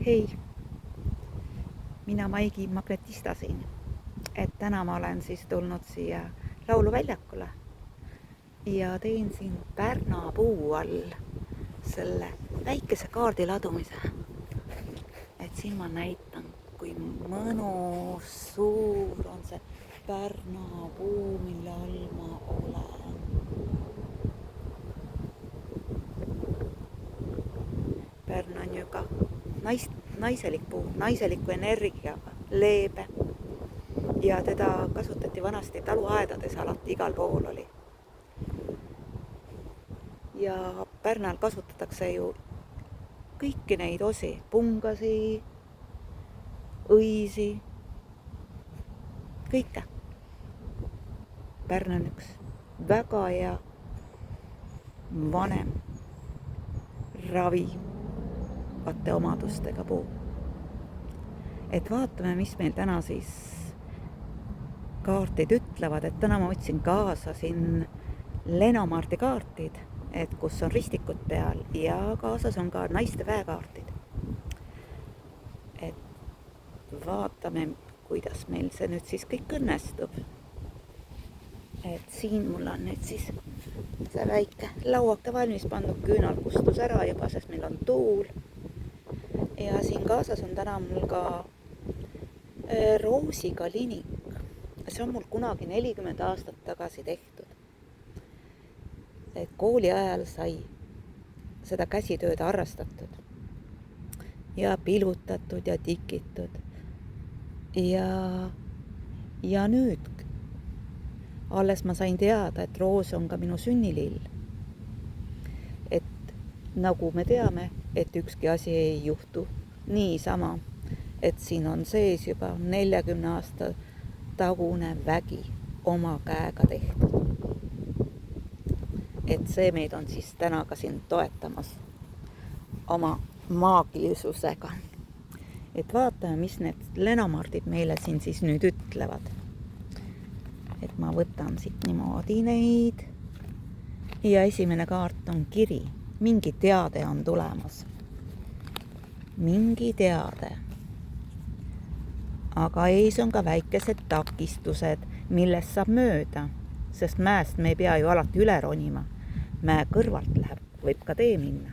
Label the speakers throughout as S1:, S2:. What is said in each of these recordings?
S1: Hei, mina Maigi Magnetista siin. Et täna ma olen siis tulnud siia lauluväljakule ja teen siin Pärna puu all selle väikese kaardi ladumise. Et siin ma näitan, kui mõnus suur on see Pärna puu, mille all ma olen. Pärnu on ju ka naiselik puu, naiseliku energiaga, leebe. Ja teda kasutati vanasti taluaedades, alati igal pool oli. Ja Pärnal kasutatakse ju kõiki neid osi, pungasi, õisi, kõike. Pärn on üks väga hea vanem ravivate omadustega puu. Et vaatame, mis meil täna siis kaartid ütlevad, et täna ma võtsin kaasa siin Lenomordi kaartid, et kus on ristikud peal ja kaasas on ka naiste väekaartid. Et vaatame, kuidas meil see nüüd siis kõik õnnestub. Et siin mul on nüüd siis see väike lauake valmis pandud, küünal kustus ära juba, sest meil on tuul. Ja siin kaasas on täna mul ka roosiga linik. See on mul kunagi 40 aastat tagasi tehtud. Et kooli ajal sai seda käsitööd harrastatud ja pilutatud ja tikitud. Ja nüüd alles ma sain teada, et roos on ka minu sünnilill. Et nagu me teame, et ükski asi ei juhtu niisama, et siin on sees juba 40 aasta tagune vägi oma käega tehtud. Et see meid on siis täna ka siin toetamas oma maagilisusega. Et vaatame, mis need Lenomordid meile siin siis nüüd ütlevad. Et ma võtan siit niimoodi neid. Ja esimene kaart on kiri. Mingi teade on tulemas. Mingi teade. Aga ees on ka väikesed takistused, millest saab mööda, sest mäest me ei pea ju alati üle ronima. Mäe kõrvalt võib ka tee minna,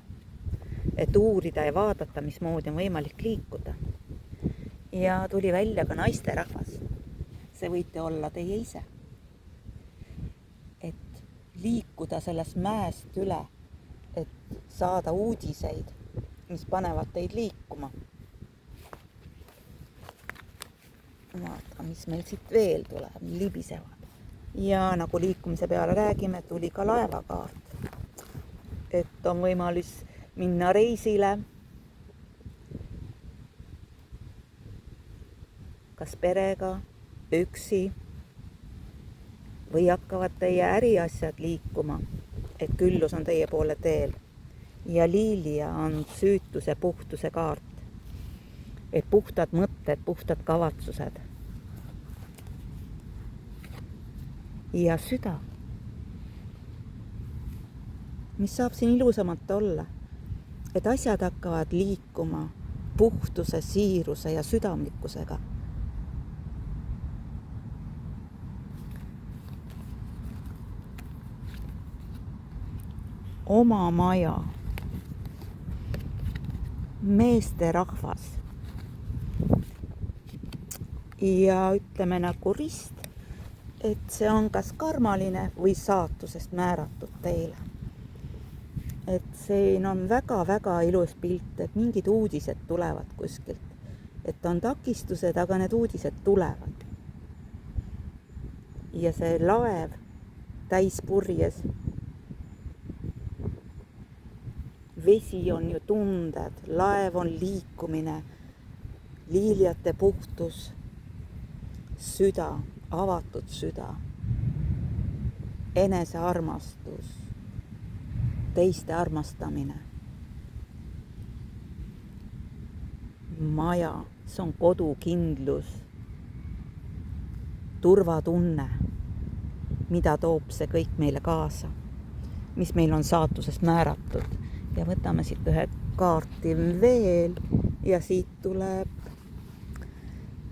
S1: et uurida ja vaadata, mismoodi on võimalik liikuda. Ja tuli välja ka naisterahvas. See võite olla teie ise. Et liikuda sellest mäest üle, et saada uudiseid, mis panevad teid liikuma. Vaata, mis meil siit veel tuleb, libisevad. Ja nagu liikumise peale räägime, tuli ka laevakaart. Et on võimalus minna reisile. Kas perega, üksi või hakkavad teie äriasjad liikuma, et küllus on teie poole teel. Ja liilia on süütuse puhtuse kaart. Et puhtad mõtted, puhtad kavatsused. Ja süda. Mis saab siin ilusamalt olla? Et asjad hakkavad liikuma puhtuse, siiruse ja südamlikkusega. Oma maja. Meeste rahvas. Ja ütleme nagu rist, et see on kas karmaline või saatusest määratud teile. Et siin on väga-väga ilus pilt, et mingid uudised tulevad kuskilt. Et on takistused, aga need uudised tulevad. Ja see laev täis purjes. Vesi on ju tunded, laev on liikumine, liiliate puhtus, süda, avatud süda, enesearmastus, teiste armastamine. Maja, see on kodukindlus, turvatunne, mida toob see kõik meile kaasa, mis meil on saatusest määratud. Ja võtame siit ühe kaarti veel ja siit tuleb,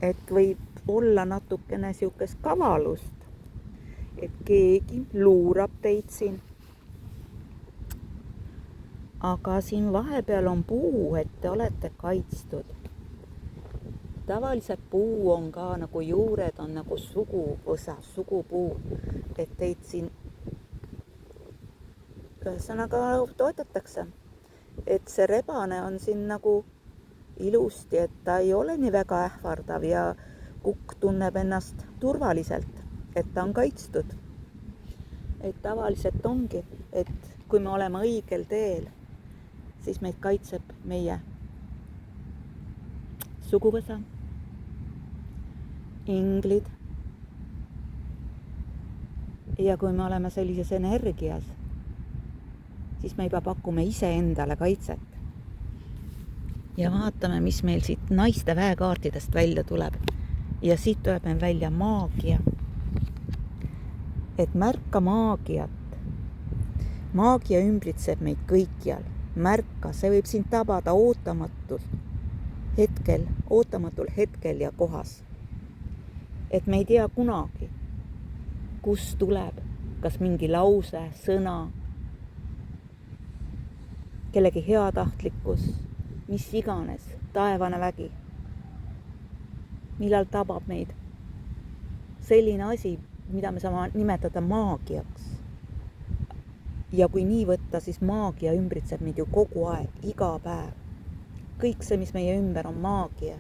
S1: et võib olla natukene siukest kavalust, et keegi luurab teid siin. Aga siin vahepeal on puu, et te olete kaitstud. Tavaliselt puu on ka nagu juured on nagu suguvõsa, sugupuu, et teid siin ühesõnaga toetatakse. Et see rebane on siin nagu ilusti, et ta ei ole nii väga ähvardav ja kukk tunneb ennast turvaliselt, et ta on kaitstud. Et tavaliselt ongi, et kui me oleme õigel teel, siis meid kaitseb meie suguvõsa, inglid. Ja kui me oleme sellises energias, siis me juba pakume iseendale kaitset. Ja vaatame, mis meil siit naiste väekaartidest välja tuleb. Ja siit tuleb meil välja maagia. Et märka maagiat. Maagia ümbritseb meid kõikjal. Märka, see võib sind tabada ootamatul hetkel ja kohas. Et me ei tea kunagi, kus tuleb, kas mingi lause, sõna, kellegi heatahtlikkus, mis iganes, taevane vägi. Millal tabab meid selline asi, mida me saame nimetada maagiaks. Ja kui nii võtta, siis maagia ümbritseb meid ju kogu aeg, iga päev. Kõik see, mis meie ümber on maagia.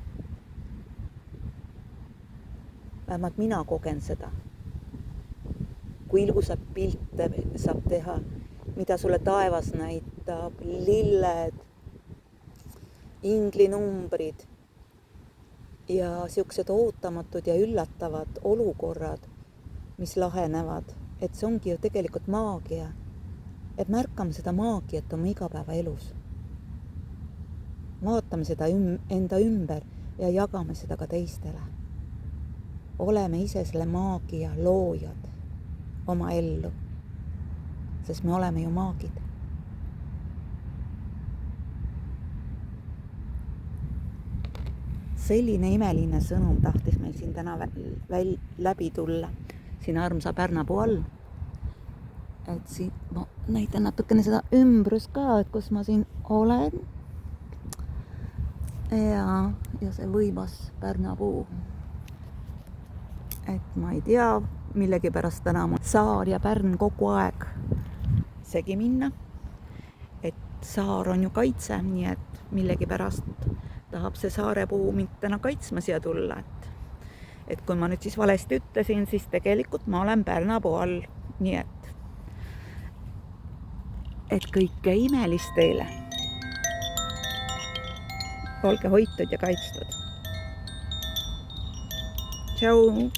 S1: Vähemalt mina kogen seda. Kui ilusad pilte saab teha, mida sulle taevas näitab, lilled, inglinumbrid ja siuksed ootamatud ja üllatavad olukorrad, mis lahenevad. Et see ongi ju tegelikult maagia. Et märkame seda maagiat oma igapäevaelus. Vaatame seda enda ümber ja jagame seda ka teistele. Oleme ise selle maagia loojad oma ellu, sest me oleme ju maagid. Selline imeline sõnum tahtis meil siin täna läbi tulla, siin armsa Pärnapuu all. Et siin ma näitan natukene seda ümbrus ka, et kus ma siin olen. Ja see võimas Pärnapuu. Et ma ei tea, millegi pärast täna mul Saar ja Pärn kogu aeg segi minna. Et Saar on ju kaitse, nii et millegi pärast tahab see Saarepuu mind täna kaitsma siia tulla. Et kui ma nüüd siis valesti ütlesin, siis tegelikult ma olen Pärnapuu all, nii et kõike imelist teile. Olge hoitud ja kaitstud. Tšau!